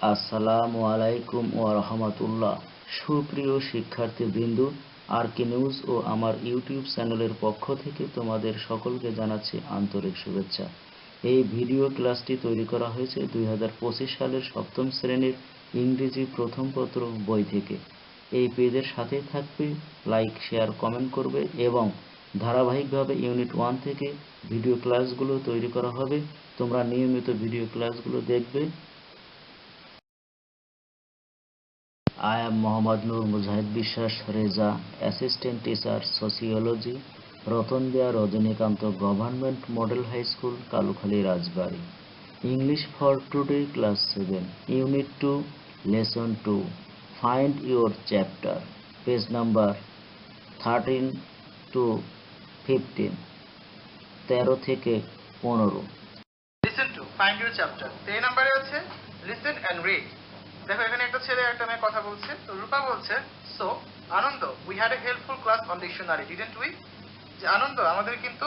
আসসালামু আলাইকুম ওয়া রাহমাতুল্লাহ। সুপ্রিয় শিক্ষার্থীবৃন্দ, আরকে নিউজ ও আমার ইউটিউব চ্যানেলের পক্ষ থেকে তোমাদের সকলকে জানাচ্ছি আন্তরিক শুভেচ্ছা। এই ভিডিও ক্লাসটি তৈরি করা হয়েছে 2025 সালের সপ্তম শ্রেণীর ইংরেজি প্রথম পত্র বই থেকে। এই পেজের সাথেই থাকবে, লাইক, শেয়ার, কমেন্ট করবে এবং ধারাবাহিকভাবে ইউনিট 1 থেকে ভিডিও ক্লাসগুলো তৈরি করা হবে। তোমরা নিয়মিত ভিডিও ক্লাসগুলো দেখবে। I am Mohammad Noor Mujahid Bishwas Reza, Assistant Teacher Sociology, Rotondea Rajinikanto Government Model High School, Kalukhali, Rajbari. English for today, Class 7, Unit 2, Lesson 2. Find your chapter. Page number 13 to 15. 13 থেকে 15। Listen to, find your chapter. 3 নম্বরে আছে listen and read. দেখো এখানে একটা ছেলে একটা মেয়ে কথা বলছে। তো রূপা বলছে, so Anand, we had a helpful class on dictionary, didn't we? যে আনন্দ, আমাদের কিন্তু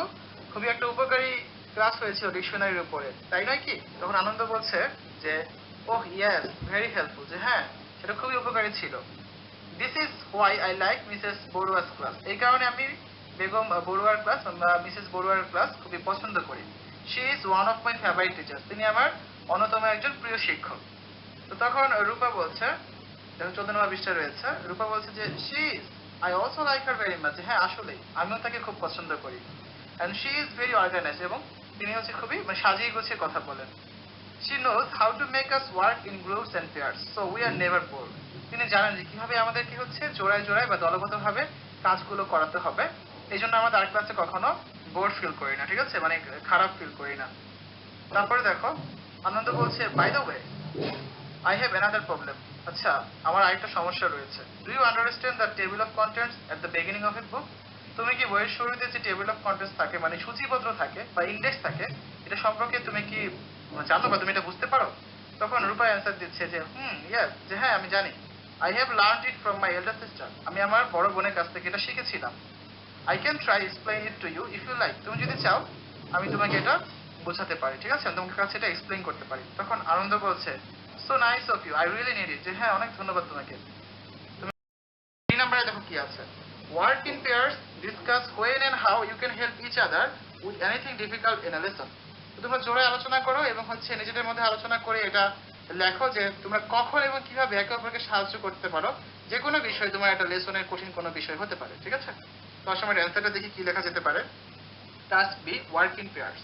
খুবই একটা উপকারী ক্লাস হয়েছিল ডিকশনারির উপরে, তাই নয় কি? তখন আনন্দ বলছে যে ওহ ইয়েস, ভেরি হেল্পফুল, যে হ্যাঁ সেটা খুবই উপকারী ছিল। This is why I like Mrs Barua's class, এই কারণে আমি বেগম বড়ুয়ার ক্লাস বা মিসেস বড়ুয়ার ক্লাস খুবই পছন্দ করি। She is one of my favourite teachers, তিনি আমার অন্যতম একজন প্রিয় শিক্ষক। তো তখন রূপা বলছে, যখন 14 নম্বর পৃষ্ঠা রয়েছে, রূপা বলছে যে she is, I also like her very much, হ্যাঁ আসলেই আমিও তাকে খুব পছন্দ করি। And she is very organise, এবং তিনি হচ্ছে খুবই সাজিয়ে গুছিয়ে কথা বলেন। She knows how to make us work in groups and pairs, so we are never bore, তিনি জানেন যে কিভাবে আমাদেরকে হচ্ছে জোড়ায় জোড়ায় বা দলগতভাবে কাজগুলো করাতে হবে। এই জন্য আমরা তার ক্লাসে কখনো বোর ফিল করি না, ঠিক আছে, মানে খারাপ ফিল করি না। তারপরে দেখো আনন্দ বলছে, by the way I have another problem. আচ্ছা, আমার আরেকটা সমস্যা রয়েছে। Do you understand the table of contents at the beginning of a book? তুমি কি বইয়ের শুরুতে যে টেবিল অফ কন্টেন্টস থাকে, মানে সূচিপত্র থাকে বা ইন্ডেক্স থাকে, এটা সম্পর্কে তুমি কি জানো বা তুমি এটা বুঝতে পারো? তখন রূপা অ্যান্সার দিচ্ছে যে ইয়েস, যে হ্যাঁ আমি জানি। I have learned it from my elder sister. আমি আমার বড় বোনের কাছ থেকে এটা শিখেছিলাম। I can try explain it to you if you like. তুমি যদি চাও আমি তোমাকে এটা বোঝাতে পারি, ঠিক আছে, তোমাকে কাছে এটা এক্সপ্লেইন করতে পারি। তখন আনন্দ বলছে, so nice of you, I really need it, যে হ্যাঁ অনেক ধন্যবাদ তোমাকে। তুমি 3 নম্বরে দেখো কি আছে, work in pairs, discuss when and how you can help each other with anything difficult in a lesson. তোমরা জোরে আলোচনা করো এবং হচ্ছে নিজেদের মধ্যে আলোচনা করে এটা লেখো যে তোমরা কখন এবং কিভাবে একে অপরকে সাহায্য করতে পারো, যে কোনো বিষয়, তোমার একটা লেসনের কঠিন কোনো বিষয় হতে পারে, ঠিক আছে। তো আসলে আমার অ্যান্সারটা দেখি কি লেখা যেতে পারে। Task B, work in pairs.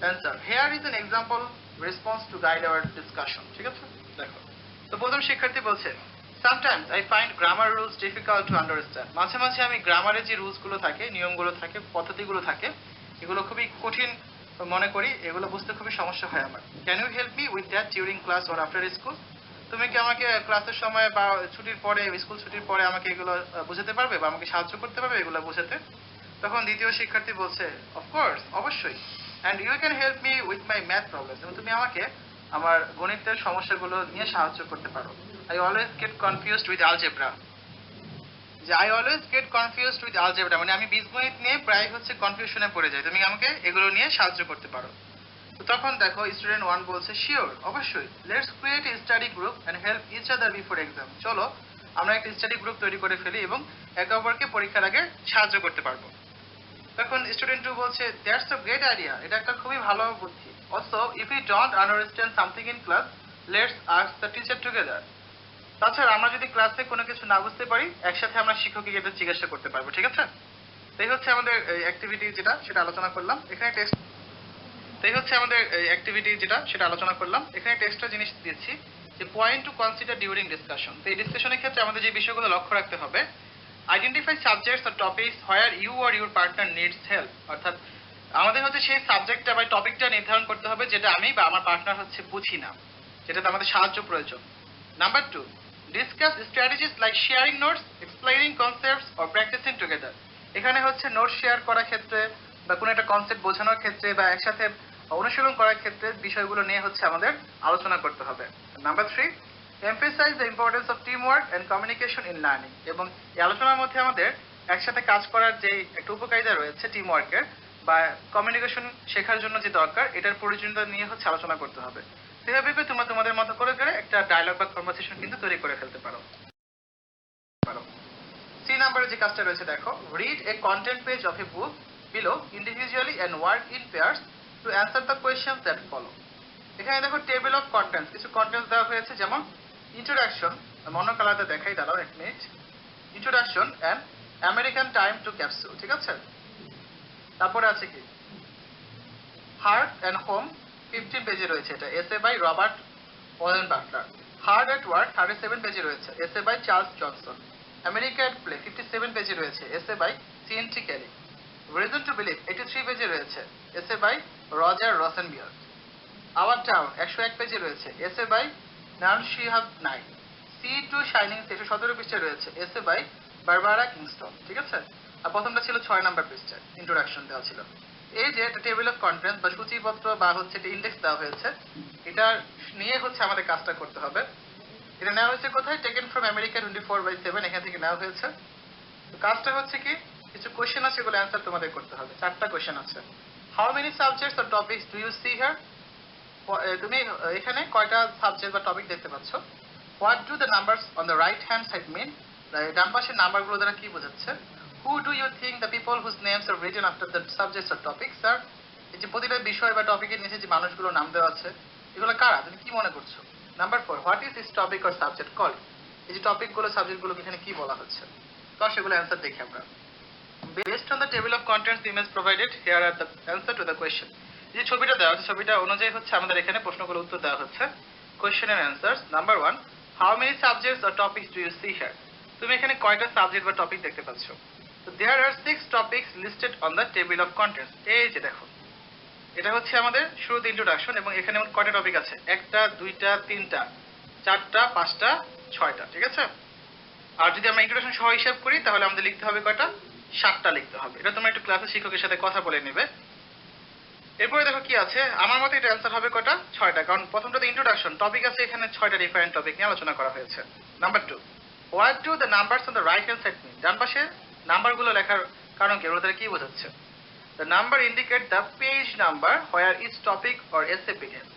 Answer, here is an example response to guide our discussion, ঠিক আছে। দেখো, তো প্রথম শিক্ষার্থী বলছে, sometimes I find grammar rules difficult to understand, মাঝে মাঝে আমি গ্রামারের যে রুলসগুলো থাকে, নিয়মগুলো থাকে, পদ্ধতিগুলো থাকে, এগুলো খুবই কঠিন মনে করি, এগুলো বুঝতে খুবই সমস্যা হয় আমার। Can you help me with that during class or after school? তুমি কি আমাকে ক্লাসের সময় বা ছুটির পরে, স্কুল ছুটির পরে আমাকে এগুলো বোঝাতে পারবে বা আমাকে সাহায্য করতে পারবে এগুলো বোঝাতে? তখন দ্বিতীয় শিক্ষার্থী বলছে, অফকোর্স, অবশ্যই। And you can help me with my math problems, এবং তুমি আমাকে আমার গণিতের সমস্যাগুলো নিয়ে সাহায্য করতে পারো। I always get confused with algebra, যে I always get confused with algebra, মানে আমি বীজগণিত নিয়ে প্রায় হচ্ছে কনফিউশনে পড়ে যাই, তুমি আমাকে এগুলো নিয়ে সাহায্য করতে পারো। তো তখন দেখো স্টুডেন্ট 1 বলছে, শিওর, অবশ্যই, let's create a study group and help each other before exam, চলো আমরা একটা স্টাডি গ্রুপ তৈরি করে ফেলি এবং একে অপরকে পরীক্ষার আগে সাহায্য করতে পারবো। তখন স্টুডেন্ট 2 বলছে, দ্যাটস আ গ্রেট আইডিয়া, এটা একটা খুবই ভালো বুদ্ধি। Also if you don't understand something in class, let's ask the teacher together. তাছাড়া আমরা যদি ক্লাসে কোনো কিছু না বুঝতে পারি, একসাথে আমরা শিক্ষককে এটা জিজ্ঞাসা করতে পারবো, ঠিক আছে। তাই হচ্ছে আমাদের অ্যাক্টিভিটি যেটা সেটা আলোচনা করলাম এখানে টেক্সট, তাই হচ্ছে আমাদের অ্যাক্টিভিটি যেটা সেটা আলোচনা করলাম এখানে টেক্সটটা জিনিস দিচ্ছি যে point two consider during discussion. তো এই ডিসকাশনের ক্ষেত্রে আমাদের যে বিষয়গুলো লক্ষ্য রাখতে হবে, identify subjects or topics where you or your partner needs help, অর্থাৎ আমাদের হচ্ছে সেই সাবজেক্টটা বা টপিকটা নির্ধারণ করতে হবে যেটা আমি বা আমার পার্টনার হচ্ছে বুঝি না, যেটাতে আমাদের সাহায্য প্রয়োজন। Number 2, discuss strategies like sharing notes, explaining concepts or practising together. এখানে হচ্ছে নোট শেয়ার করার ক্ষেত্রে বা কোনো একটা কনসেপ্ট বোঝানোর ক্ষেত্রে বা একসাথে অনুশীলন করার ক্ষেত্রে বিষয়গুলো নিয়ে হচ্ছে আমাদের আলোচনা করতে হবে। Number 3, emphasise the importance of team work and communication in learning, এবং এই আলোচনার মধ্যে আমাদের একসাথে কাজ করার যে একটা উপকারিতা রয়েছে টিম ওয়ার্কের বা কমিউনিকেশন শেখার জন্য যে দরকার, এটার প্রয়োজনীয়তা নিয়ে হচ্ছে আলোচনা করতে হবে। সেভাবে করে তোমরা তোমাদের মতো করে একটা ডায়লগ বা কনভারসেশন কিন্তু তৈরি করে ফেলতে পারো। সি নাম্বারে যে কাজটা রয়েছে দেখো, read a content page of a book below individually and work in pairs to answer the questions that follow. এখানে দেখো টেবিল অফ কন্টেন্টস, কিছু কন্টেন্টস দেওয়া হয়েছে, যেমন ইন্ট্রোডাকশন, অন্য কালারটা দেখাই, দাঁড়াও এক minute. Introduction and American time to capsule, ঠিক আছে। তারপরে আছে কি হার্ট অ্যান্ড হোম, 15 পেজে রয়েছে, এটা essay by Robert Owen Butler. Hard at work 37 পেজে রয়েছে, essay by Charles Johnson. America at play 57 পেজে রয়েছে, essay by CNT Carey. Reason to believe 83 পেজে রয়েছে, essay by Roger Rosenblatt. Our town 101 পেজে রয়েছে, essay by Naomi Shihab Nye. Sea to shining 117 পৃষ্ঠায় রয়েছে, এসে বাই বারবারা কিংস্টন, ঠিক আছে। আর প্রথমটা ছিল 6 নাম্বার পৃষ্ঠায়, ইন্ট্রোডাকশন দেওয়া ছিল। এই যে একটা টেবিল অফ কন্টেন্টস বা সূচিপত্র বা হচ্ছে একটা ইন্ডেক্স দেওয়া হয়েছে, এটা নিয়ে হচ্ছে আমাদের কাজটা করতে হবে। এটা নেওয়া হয়েছে কোথায়? টেকেন ফ্রম আমেরিকা 24/7, এখান থেকে নেওয়া হয়েছে। তো কাজটা হচ্ছে কি, কিছু কোয়েশ্চেন আছে, এগুলো অ্যান্সার তোমাদের করতে হবে। 4টা কোয়েশ্চেন আছে। How many subjects or topics do you see here? তুমি এখানে কয়টা সাবজেক্ট বা টপিক দেখতে পাচ্ছ? What do the numbers on the right hand side mean? ডান পাশের নাম্বারগুলো দ্বারা কি বোঝাচ্ছে? Who do you think the people whose names are written after the subjects or topics are? এই যে প্রতিটা বিষয় বা টপিকের নিচে যে মানুষগুলো নাম দেওয়া আছে, এগুলো কারা, তুমি কি মনে করছো? Number 4, what is this topic or subject called? এই যে টপিকগুলো, সাবজেক্টগুলোকে এখানে কি বলা হচ্ছে? তো সেগুলো অ্যান্সার দেখি আমরা। Based on the table of contents image provided, here are the answer to the question. এই যে ছবিটা দেওয়া আছে, ছবিটা অনুযায়ী হচ্ছে আমাদের এখানে প্রশ্নগুলো উত্তর দেওয়া হচ্ছে। Question and answers. Number 1, how many subjects or topics do you see here? তুমি এখানে কয়টা সাবজেক্ট বা টপিক দেখতে পাচ্ছ? So there are 6 topics listed on the table of contents. এই যে দেখো, এটা হচ্ছে আমাদের শুরুতে ইন্ট্রোডাকশন, এবং এখানে কয়টা টপিক আছে? 1টা 2টা 3টা 4টা 5টা 6টা, ঠিক আছে। আর যদি আমরা ইন্ট্রোডাকশন সহ হিসাব করি, তাহলে আমাদের লিখতে হবে কয়টা? 7টা লিখতে হবে। এটা তোমরা একটু ক্লাসে শিক্ষকের সাথে কথা বলে নেবে। এরপরে দেখো কি আছে, আমার মতে এটা অ্যান্সার হবে কয়টা? 6টা, কারণ প্রথমটাতে ইন্ট্রোডাকশন টপিক আছে, এখানে 6টা ডিফারেন্ট টপিক নিয়ে আলোচনা করা হয়েছে। Number 2, what do the numbers on the right hand side mean? ডান পাশে নাম্বারগুলো লেখার কারণ কি, ওদের কি বোঝাচ্ছে? The number indicate the page number where each topic or essay begin.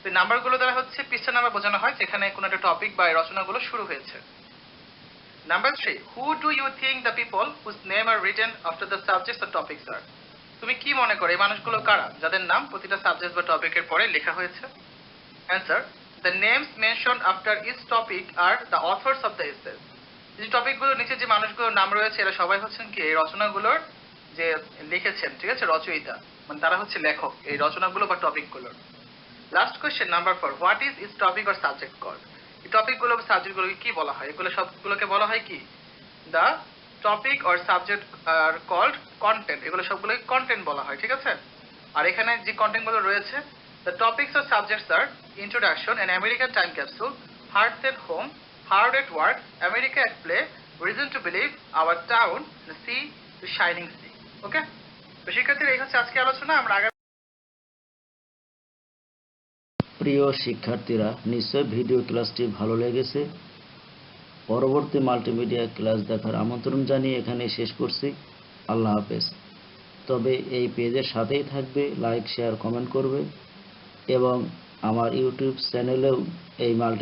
তো নাম্বারগুলো দ্বারা হচ্ছে পৃষ্ঠা নাম্বার বোঝানো হয়, যেখানে কোনো একটা টপিক বা রচনাগুলো শুরু হয়েছে। Number 3, who do you think the people whose name are written after the subjects or topics are? তুমি কি মনে করো এই মানুষগুলো কারা, যাদের নাম প্রতিটা সাবজেক্ট বা টপিকের পরে লেখা হয়েছে? Answer, the names mentioned after each topic are the authors of the essays. এই টপিকগুলোর নিচে যে মানুষগুলোর নাম রয়েছে, এরা সবাই হচ্ছেন কি এই রচনাগুলোর যে লিখেছেন, ঠিক আছে, রচয়িতা, মানে তারা হচ্ছে লেখক এই রচনাগুলো বা টপিকগুলোর। Last question, number 4, what is each topic or subject called? এই টপিকগুলো বা সাবজেক্টগুলোকে কি বলা হয়? এগুলো সবগুলোকে বলা হয় কি? The topic or subject are called content, এগুলো সবগুলোকে কন্টেন্ট বলা হয়, ঠিক আছে। আর এখানে যে কন্টেন্টগুলো রয়েছে, the topics or subjects are introduction and American time capsule, hearts at home, hard at work, America at play, reason to believe, our town, sea to shining sea. Okay, তো শিক্ষার্থীরা এই হচ্ছে আজকে আলোচনা। আমরা আগামী প্রিয় শিক্ষার্থীরা, নিশ্চয় ভিডিও ক্লাসটি ভালো লেগেছে। পরবর্তী মাল্টিমিডিয়া ক্লাস দেখার আমন্ত্রণ জানিয়ে এখানে শেষ করছি। আল্লাহ হাফেজ। তবে এই পেজের সাথেই থাকবে, লাইক শেয়ার কমেন্ট করবে, এবং আমার ইউটিউব চ্যানেলেও এই